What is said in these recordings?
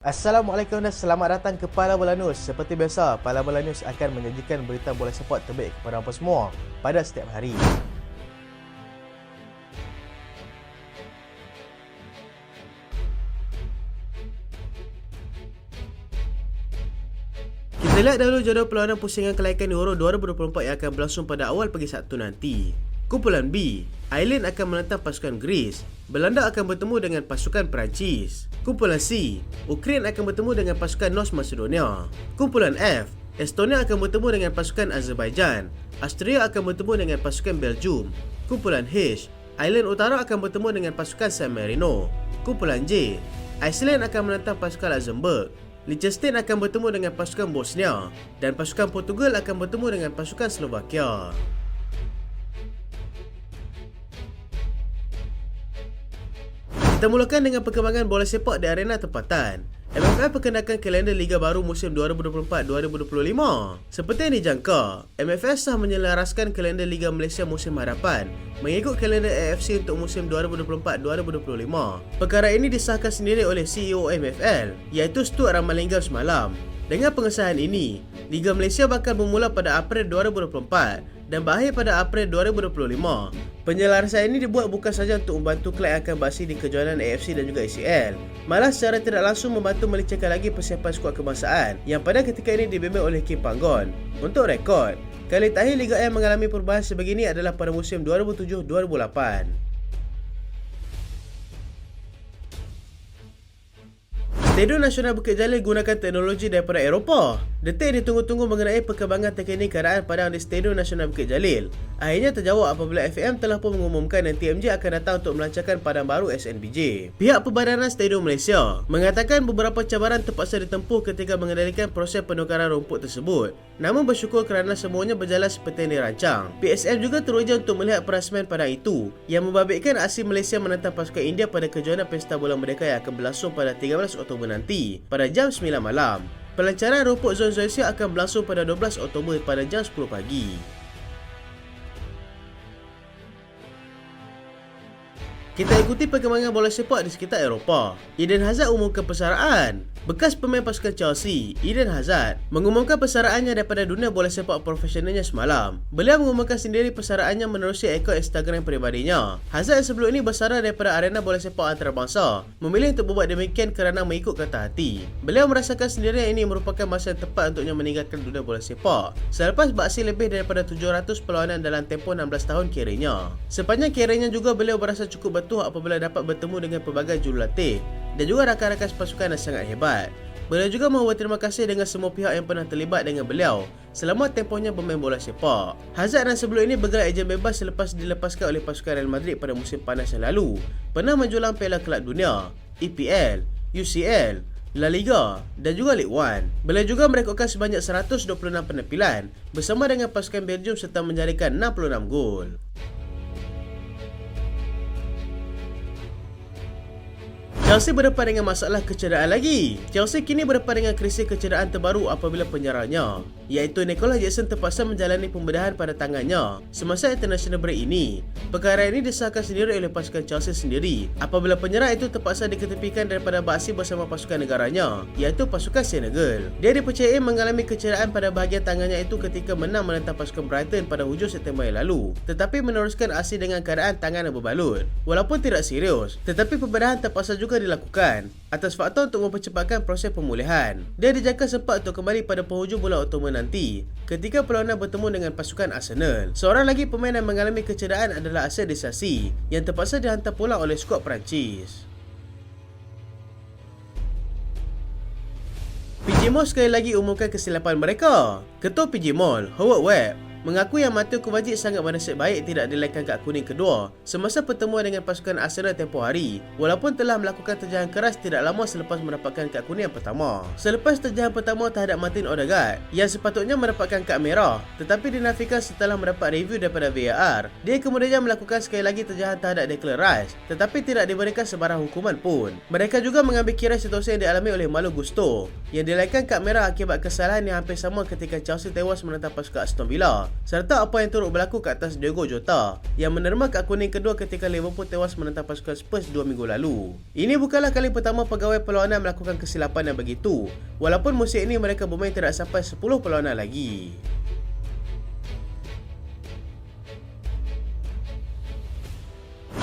Assalamualaikum dan selamat datang ke Pala Bola News. Seperti biasa, Pala Bola News akan menyajikan berita bola sepak terbaik kepada anda semua pada setiap hari. Kita lihat dahulu jadual perlawanan pusingan kelaikan Euro 2024 yang akan berlangsung pada awal pagi Sabtu nanti. Kumpulan B, Ireland akan menentang pasukan Greece. Belanda akan bertemu dengan pasukan Perancis. Kumpulan C, Ukraine akan bertemu dengan pasukan North Macedonia. Kumpulan F, Estonia akan bertemu dengan pasukan Azerbaijan. Austria akan bertemu dengan pasukan Belgium. Kumpulan H, Ireland Utara akan bertemu dengan pasukan San Marino. Kumpulan J, Iceland akan menentang pasukan Luxembourg. Liechtenstein akan bertemu dengan pasukan Bosnia dan pasukan Portugal akan bertemu dengan pasukan Slovakia. Kita mulakan dengan perkembangan bola sepak di arena tempatan. MFL perkenalkan kalender Liga Baru musim 2024-2025. Seperti yang dijangka, MFL sah menyelaraskan kalender Liga Malaysia musim hadapan mengikut kalender AFC untuk musim 2024-2025. Perkara ini disahkan sendiri oleh CEO MFL, iaitu Stuart Ramalingam semalam. Dengan pengesahan ini, Liga Malaysia bakal bermula pada April 2024 dan berakhir pada April 2025. Penyelarasan ini dibuat bukan sahaja untuk membantu kelab yang akan beraksi di kejohanan AFC dan juga ACL, malah secara tidak langsung membantu melecehkan lagi persiapan skuad kebangsaan yang pada ketika ini dibimbing oleh Kim Panggon. Untuk rekod, kali terakhir Liga M mengalami perubahan sebegini adalah pada musim 2007-2008. Stadium Nasional Bukit Jalil gunakan teknologi daripada Eropah. Detik ditunggu-tunggu mengenai perkembangan teknik keadaan padang di Stadium Nasional Bukit Jalil akhirnya terjawab apabila FAM telah pun mengumumkan dan TMJ akan datang untuk melancarkan padang baru SNBJ. Pihak Perbadanan Stadium Malaysia mengatakan beberapa cabaran terpaksa ditempuh ketika mengendalikan proses penukaran rumput tersebut, namun bersyukur kerana semuanya berjalan seperti yang dirancang. PSM juga teruja untuk melihat perasmian padang itu yang membabitkan aksi Malaysia menentang pasukan India pada kejohanan Pesta Bola Merdeka yang akan berlangsung pada 13 Oktober nanti pada jam 9 malam. Pelancaran rumput zon Zoysia akan berlangsung pada 12 Oktober pada jam 10 pagi. Kita ikuti perkembangan bola sepak di sekitar Eropah. Eden Hazard umumkan persaraan. Bekas pemain pasukan Chelsea, Eden Hazard, mengumumkan persaraannya daripada dunia bola sepak profesionalnya semalam. Beliau mengumumkan sendiri persaraannya menerusi akaun Instagram peribadinya. Hazard yang sebelum ini bersara daripada arena bola sepak antarabangsa memilih untuk berbuat demikian kerana mengikut kata hati. Beliau merasakan sendiri yang ini merupakan masa yang tepat untuknya meninggalkan dunia bola sepak selepas beraksi lebih daripada 700 perlawanan dalam tempoh 16 tahun kerjanya. Sepanjang kerjanya juga beliau berasa cukup betul apabila dapat bertemu dengan pelbagai jurulatih dan juga rakan-rakan pasukan yang sangat hebat. Beliau juga mahu berterima kasih dengan semua pihak yang pernah terlibat dengan beliau selama tempohnya bermain bola sepak. Hazard yang sebelum ini bergerak ejen bebas selepas dilepaskan oleh pasukan Real Madrid pada musim panas yang lalu, pernah menjulang Piala Kelab Dunia, EPL, UCL, La Liga dan juga Ligue 1. Beliau juga merekodkan sebanyak 126 penampilan bersama dengan pasukan Belgium serta menjadikan 66 gol. Chelsea berdepan dengan masalah kecederaan lagi. Chelsea kini berdepan dengan krisis kecederaan terbaru apabila penyerangnya, iaitu Nicolas Jackson, terpaksa menjalani pembedahan pada tangannya semasa international break ini. Perkara ini disahkan sendiri oleh pasukan Chelsea sendiri apabila penyerang itu terpaksa diketepikan daripada beraksi bersama pasukan negaranya, iaitu pasukan Senegal. Dia dipercayai mengalami kecederaan pada bahagian tangannya itu ketika menang menentang pasukan Brighton pada hujung September yang lalu, tetapi meneruskan aksi dengan keadaan tangan yang berbalut. Walaupun tidak serius, tetapi pembedahan terpaksa juga dilakukan atas faktor untuk mempercepatkan proses pemulihan. Dia dijangka sempat untuk kembali pada penghujung bulan Oktober nanti ketika perlawanan bertemu dengan pasukan Arsenal. Seorang lagi pemain yang mengalami kecederaan adalah Asel Disasi yang terpaksa dihantar pulang oleh skuad Perancis. PG Mall sekali lagi umumkan kesilapan mereka. Ketua PG Mall, Howard Webb, mengaku yang Mateo Kovacic sangat bernasib baik tidak dilaikan kad kuning kedua semasa pertemuan dengan pasukan Arsenal tempoh hari, walaupun telah melakukan terjahan keras tidak lama selepas mendapatkan kad kuning yang pertama. Selepas terjahan pertama terhadap Martin Odegaard yang sepatutnya mendapatkan kad merah tetapi dinafikan setelah mendapat review daripada VAR, dia kemudian melakukan sekali lagi terjahan terhadap Declan Rice tetapi tidak diberikan sebarang hukuman pun. Mereka juga mengambil kira situasi yang dialami oleh Malo Gusto yang dilaikan kad merah akibat kesalahan yang hampir sama ketika Chelsea tewas menentang pasukan Aston Villa serta apa yang turut berlaku ke atas Diogo Jota yang menerima kad kuning kedua ketika Liverpool tewas menentang pasukan Spurs 2 minggu lalu. Ini bukanlah kali pertama pegawai perlawanan melakukan kesilapan yang begitu, walaupun musim ini mereka bermain tidak sampai 10 perlawanan lagi.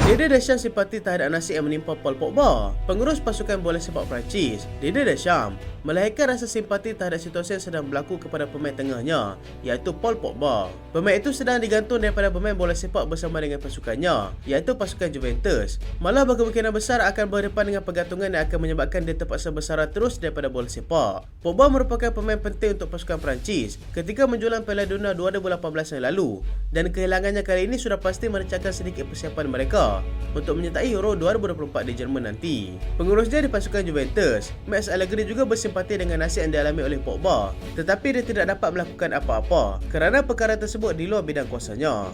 Didier Deschamps simpati terhadap nasib yang menimpa Paul Pogba. Pengurus pasukan bola sepak Perancis, Didier Deschamps, melahirkan rasa simpati terhadap situasi yang sedang berlaku kepada pemain tengahnya, iaitu Paul Pogba. Pemain itu sedang digantung daripada bermain bola sepak bersama dengan pasukannya, iaitu pasukan Juventus. Malah berkemungkinan besar akan berdepan dengan pergantungan yang akan menyebabkan dia terpaksa bersara terus daripada bola sepak. Pogba merupakan pemain penting untuk pasukan Perancis ketika menjulang Piala Dunia 2018 yang lalu, dan kehilangannya kali ini sudah pasti merecahkan sedikit persiapan mereka untuk menyertai Euro 2024 di Jerman nanti. Pengurusnya di pasukan Juventus, Max Allegri, juga bersimpati dengan nasib yang dialami oleh Pogba, tetapi dia tidak dapat melakukan apa-apa kerana perkara tersebut di luar bidang kuasanya.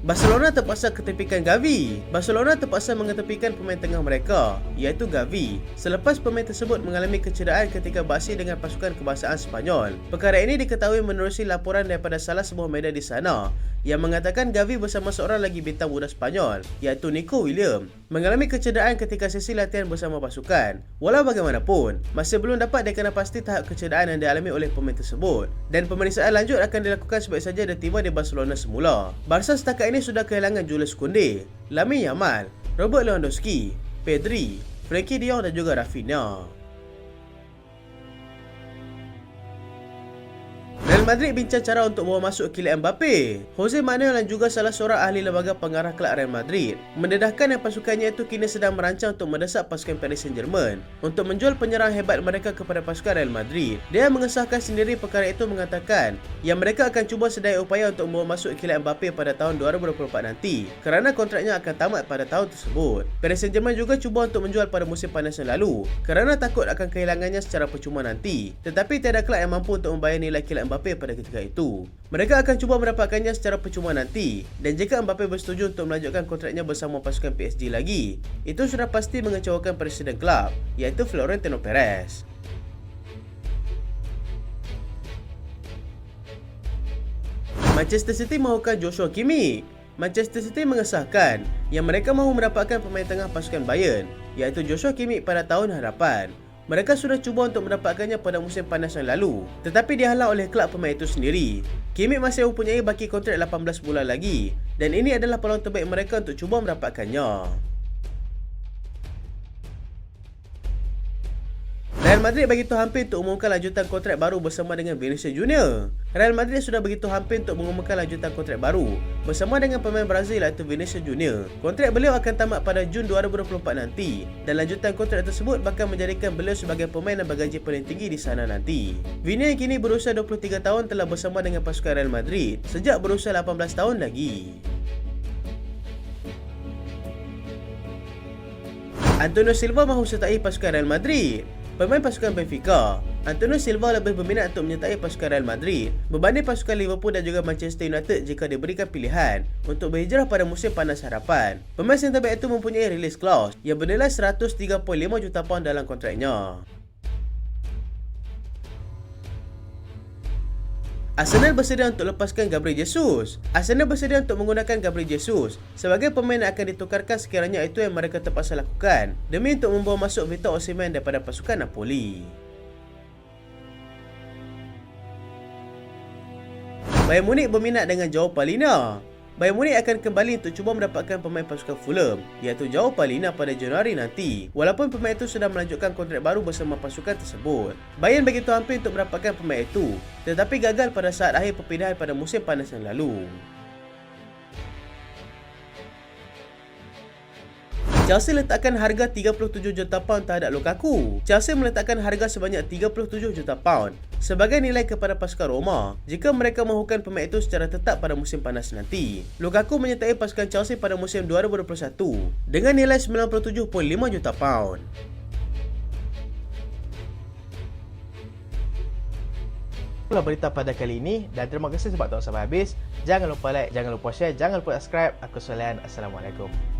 Barcelona terpaksa ketepikan Gavi. Barcelona terpaksa mengetepikan pemain tengah mereka, iaitu Gavi, selepas pemain tersebut mengalami kecederaan ketika beraksi dengan pasukan kebangsaan Sepanyol. Perkara ini diketahui menerusi laporan daripada salah sebuah media di sana yang mengatakan Gavi bersama seorang lagi bintang muda Sepanyol, iaitu Nico Williams, mengalami kecederaan ketika sesi latihan bersama pasukan. Walau bagaimanapun, masih belum dapat dikenal pasti tahap kecederaan yang dialami oleh pemain tersebut, dan pemeriksaan lanjut akan dilakukan sebaik saja dia tiba di Barcelona semula. Barca setakat ini sudah kehilangan Jules Koundé, Lamine Yamal, Robert Lewandowski, Pedri, Frenkie de Jong dan juga Rafinha. Real Madrid bincang cara untuk bawa masuk Kylian Mbappe. Jose Manuel dan juga salah seorang ahli lembaga pengarah kelab Real Madrid mendedahkan yang pasukannya itu kini sedang merancang untuk mendesak pasukan Paris Saint-Germain untuk menjual penyerang hebat mereka kepada pasukan Real Madrid. Dia mengesahkan sendiri perkara itu, mengatakan yang mereka akan cuba sedaya upaya untuk membawa masuk Kylian Mbappe pada tahun 2024 nanti kerana kontraknya akan tamat pada tahun tersebut. Paris Saint-Germain juga cuba untuk menjual pada musim panas yang lalu kerana takut akan kehilangannya secara percuma nanti, tetapi tiada kelab yang mampu untuk membayar nilai Kylian Mbappe pada ketika itu. Mereka akan cuba mendapatkannya secara percuma nanti, dan jika Mbappe bersetuju untuk melanjutkan kontraknya bersama pasukan PSG lagi, itu sudah pasti mengecewakan presiden kelab, iaitu Florentino Perez. Manchester City mahukan Joshua Kimmich. Manchester City mengesahkan yang mereka mahu mendapatkan pemain tengah pasukan Bayern, iaitu Joshua Kimmich pada tahun hadapan. Mereka sudah cuba untuk mendapatkannya pada musim panas yang lalu, tetapi dihalang oleh kelab pemain itu sendiri. Kimmich masih mempunyai baki kontrak 18 bulan lagi, dan ini adalah peluang terbaik mereka untuk cuba mendapatkannya. Real Madrid begitu hampir untuk mengumumkan lanjutan kontrak baru bersama dengan Vinicius Junior. Real Madrid sudah begitu hampir untuk mengumumkan lanjutan kontrak baru bersama dengan pemain Brazil iaitu Vinicius Junior. Kontrak beliau akan tamat pada Jun 2024 nanti, dan lanjutan kontrak tersebut bakal menjadikan beliau sebagai pemain yang bergaji paling tinggi di sana nanti. Vini yang kini berusia 23 tahun telah bersama dengan pasukan Real Madrid sejak berusia 18 tahun lagi. Antonio Silva mahu sertai pasukan Real Madrid. Pemain pasukan Benfica, Antonio Silva lebih berminat untuk menyertai pasukan Real Madrid berbanding pasukan Liverpool dan juga Manchester United jika diberikan pilihan untuk berhijrah pada musim panas hadapan. Pemain centre back itu mempunyai release clause yang bernilai 103.5 juta pound dalam kontraknya. Arsenal bersedia untuk lepaskan Gabriel Jesus. Arsenal bersedia untuk menggunakan Gabriel Jesus sebagai pemain yang akan ditukarkan sekiranya itu yang mereka terpaksa lakukan demi untuk membawa masuk Victor Osimhen daripada pasukan Napoli. Bayern Munich berminat dengan Joao Palhinha. Bayern Munich akan kembali untuk cuba mendapatkan pemain pasukan Fulham, iaitu Joao Palhinha pada Januari nanti, walaupun pemain itu sudah melanjutkan kontrak baru bersama pasukan tersebut. Bayern begitu hampir untuk mendapatkan pemain itu, tetapi gagal pada saat akhir perpindahan pada musim panas yang lalu. Chelsea letakkan harga 37 juta pound terhadap Lukaku. Chelsea meletakkan harga sebanyak 37 juta pound sebagai nilai kepada pasukan Roma jika mereka mahukan pemain itu secara tetap pada musim panas nanti. Lukaku menyertai pasukan Chelsea pada musim 2021 dengan nilai 97.5 juta pound. Itulah berita pada kali ini, dan terima kasih sebab tonton sampai habis. Jangan lupa like, jangan lupa share, jangan lupa subscribe. Aku Solian. Assalamualaikum.